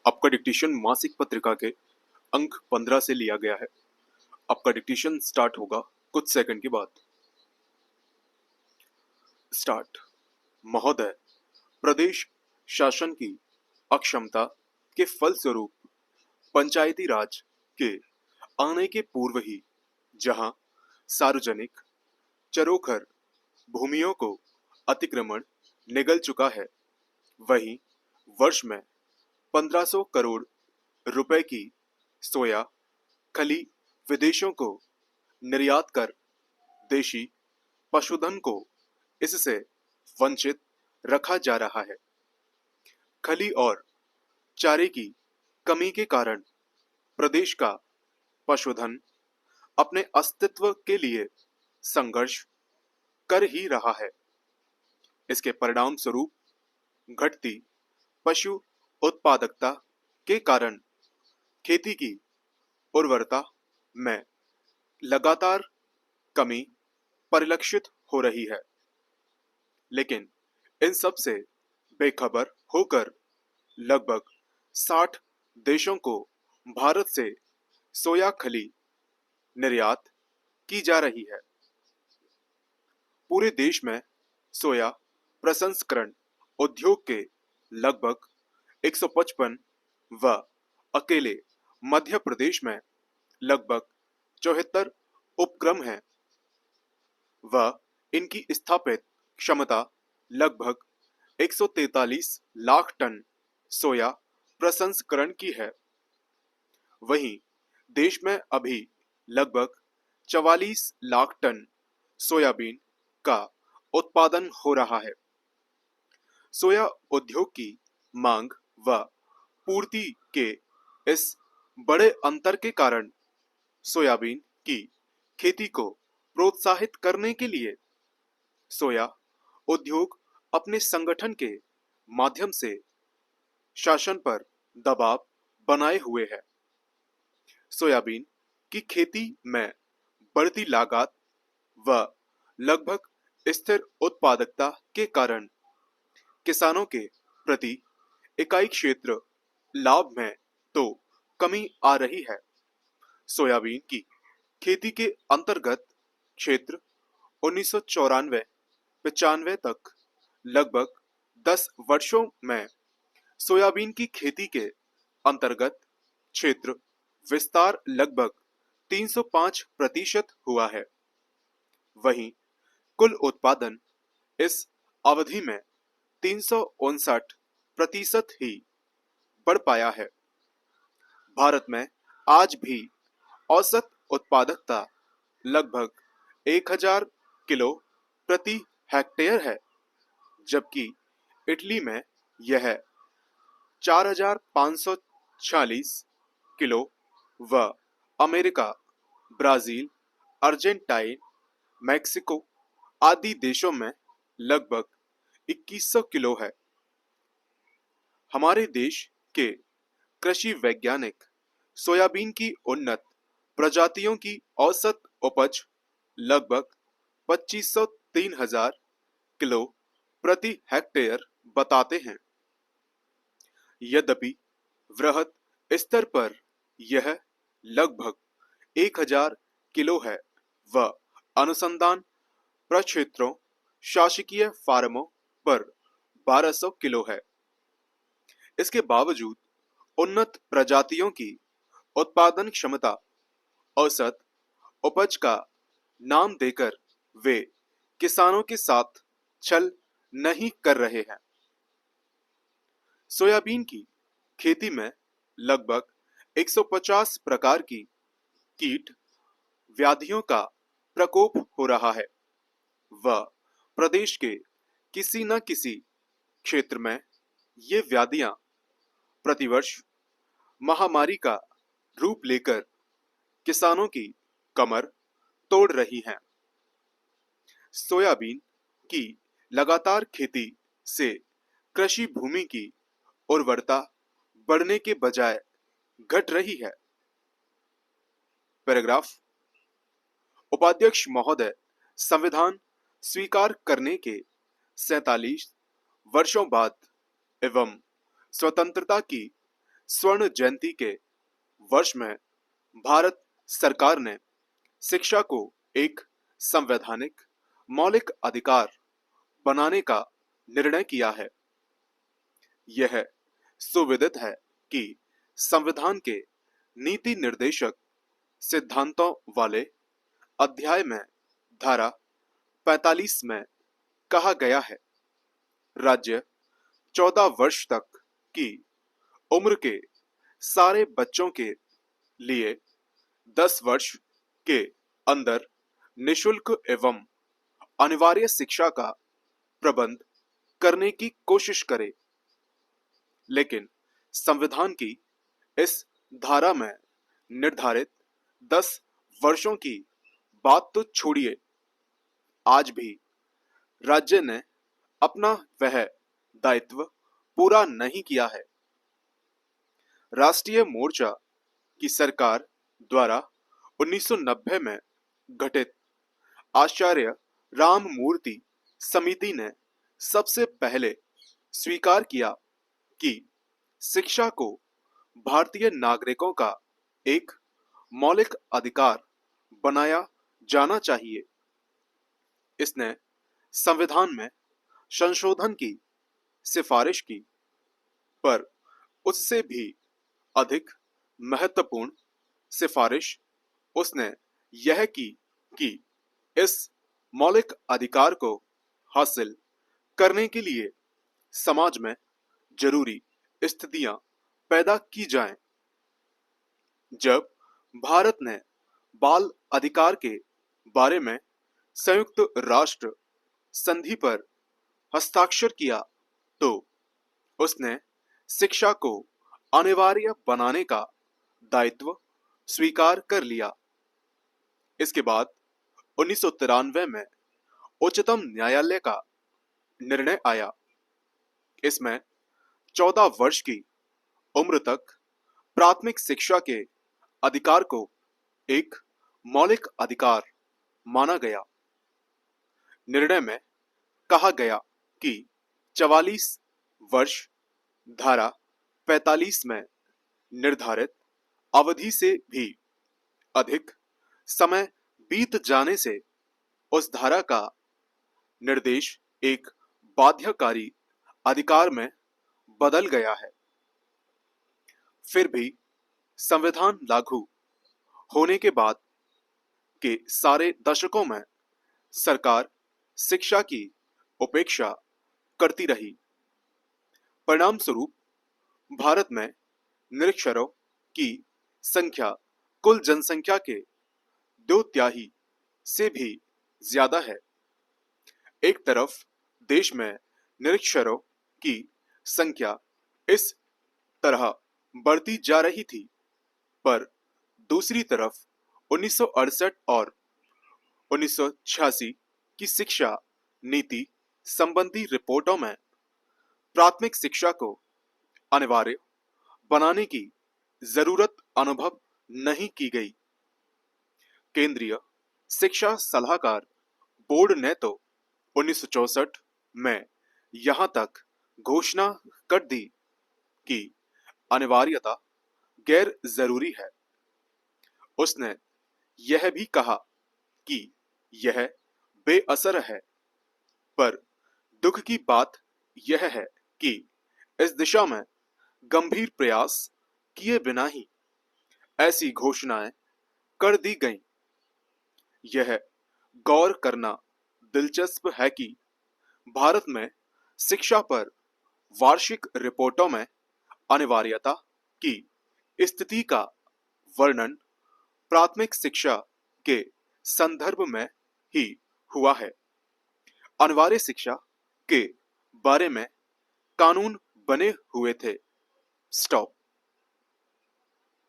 आपका डिक्टेशन मासिक पत्रिका के अंक 15 से लिया गया है। आपका डिक्टेशन स्टार्ट होगा कुछ सेकंड के बाद। स्टार्ट। महोदय, प्रदेश शासन की अक्षमता के फलस्वरूप पंचायती राज के आने के पूर्व ही जहां सार्वजनिक चरोखर भूमियों को अतिक्रमण निगल चुका है, वहीं वर्ष में 1500 करोड़ रुपए की सोया खली विदेशों को निर्यात कर देशी पशुधन को इससे वंचित रखा जा रहा है। खली और चारे की कमी के कारण प्रदेश का पशुधन अपने अस्तित्व के लिए संघर्ष कर ही रहा है। इसके परिणाम स्वरूप घटती पशु उत्पादकता के कारण खेती की उर्वरता में लगातार कमी परिलक्षित हो रही है। लेकिन इन सब से बेखबर होकर लगभग 60 देशों को भारत से सोया खली निर्यात की जा रही है। पूरे देश में सोया प्रसंस्करण उद्योग के लगभग 155 व अकेले मध्य प्रदेश में लगभग 74 उपक्रम हैं व इनकी स्थापित क्षमता लगभग 143 लाख टन सोया प्रसंस्करण की है। वहीं देश में अभी लगभग 44 लाख टन सोयाबीन का उत्पादन हो रहा है। सोया उद्योग की मांग व पूर्ति के इस बड़े अंतर के कारण सोयाबीन की खेती को प्रोत्साहित करने के लिए सोया उद्योग अपने संगठन के माध्यम से शासन पर दबाव बनाए हुए है। सोयाबीन की खेती में बढ़ती लागत व लगभग स्थिर उत्पादकता के कारण किसानों के प्रति इकाई क्षेत्र लाभ में तो कमी आ रही है। सोयाबीन की खेती के अंतर्गत क्षेत्र 1994-95 तक लगभग 10 वर्षों में सोयाबीन की खेती के अंतर्गत क्षेत्र विस्तार लगभग 305% हुआ है। वहीं कुल उत्पादन इस अवधि में 359% ही बढ़ पाया है। भारत में आज भी औसत उत्पादकता लगभग 1000 किलो प्रति हेक्टेयर है, जबकि इटली में यह 4546 किलो व अमेरिका, ब्राजील, अर्जेंटाइन, मैक्सिको आदि देशों में लगभग 2100 किलो है। हमारे देश के कृषि वैज्ञानिक सोयाबीन की उन्नत प्रजातियों की औसत उपज लगभग 2503,000 किलो प्रति हेक्टेयर बताते हैं। यद्यपि वृहद स्तर पर यह लगभग 1000 किलो है व अनुसंधान प्रक्षेत्रों शासकीय फार्मों पर 1200 किलो है। इसके बावजूद उन्नत प्रजातियों की उत्पादन क्षमता औसत उपज का नाम देकर वे किसानों के साथ छल नहीं कर रहे हैं। सोयाबीन की खेती में लगभग 150 प्रकार की कीट व्याधियों का प्रकोप हो रहा है व प्रदेश के किसी न किसी क्षेत्र में ये व्याधियां प्रतिवर्ष महामारी का रूप लेकर किसानों की कमर तोड़ रही हैं। सोयाबीन की लगातार खेती से कृषि भूमि की उर्वरता बढ़ने के बजाय घट रही है। पैराग्राफ। उपाध्यक्ष महोदय, संविधान स्वीकार करने के 47 वर्षों बाद एवं स्वतंत्रता की स्वर्ण जयंती के वर्ष में भारत सरकार ने शिक्षा को एक संवैधानिक मौलिक अधिकार बनाने का निर्णय किया है। यह सुविदित है कि संविधान के नीति निर्देशक सिद्धांतों वाले अध्याय में धारा 45 में कहा गया है, राज्य 14 वर्ष तक की उम्र के सारे बच्चों के लिए 10 वर्ष के अंदर निशुल्क एवं अनिवार्य शिक्षा का प्रबंध करने की कोशिश करे। लेकिन संविधान की इस धारा में निर्धारित 10 वर्षों की बात तो छोड़िए, आज भी राज्य ने अपना वह दायित्व पूरा नहीं किया है। राष्ट्रीय मोर्चा की सरकार द्वारा 1990 में गठित आचार्य राममूर्ति समिति ने सबसे पहले स्वीकार किया कि शिक्षा को भारतीय नागरिकों का एक मौलिक अधिकार बनाया जाना चाहिए। इसने संविधान में संशोधन की सिफारिश की, पर उससे भी अधिक महत्वपूर्ण सिफारिश उसने यह की कि इस मौलिक अधिकार को हासिल करने के लिए समाज में जरूरी स्थितियां पैदा की जाएं। जब भारत ने बाल अधिकार के बारे में संयुक्त राष्ट्र संधि पर हस्ताक्षर किया, तो उसने शिक्षा को अनिवार्य बनाने का दायित्व स्वीकार कर लिया। इसके बाद 1993 में उच्चतम न्यायालय का निर्णय आया। इसमें 14 वर्ष की उम्र तक प्राथमिक शिक्षा के अधिकार को एक मौलिक अधिकार माना गया। निर्णय में कहा गया कि 44 वर्ष धारा 45 में निर्धारित अवधि से भी अधिक समय बीत जाने से उस धारा का निर्देश एक बाध्यकारी अधिकार में बदल गया है। फिर भी संविधान लागू होने के बाद के सारे दशकों में सरकार शिक्षा की उपेक्षा करती रही। परिणाम स्वरूप भारत में निरक्षरों की संख्या कुल जनसंख्या के 2/3 से भी ज्यादा है। एक तरफ देश में निरक्षरों की संख्या इस तरह बढ़ती जा रही थी, पर दूसरी तरफ 1968 और 1986 की शिक्षा नीति संबंधी रिपोर्टों में प्राथमिक शिक्षा को अनिवार्य बनाने की जरूरत अनुभव नहीं की गई। केंद्रीय शिक्षा सलाहकार बोर्ड ने तो 1964 में यहां तक घोषणा कर दी कि अनिवार्यता गैर जरूरी है। उसने यह भी कहा कि यह बेअसर है, पर दुख की बात यह है कि इस दिशा में गंभीर प्रयास किए बिना ही ऐसी घोषणाएं कर दी गईं। यह गौर करना दिलचस्प है कि भारत में शिक्षा पर वार्षिक रिपोर्टों में अनिवार्यता की स्थिति का वर्णन प्राथमिक शिक्षा के संदर्भ में ही हुआ है। अनिवार्य शिक्षा के बारे में कानून बने हुए थे। स्टॉप।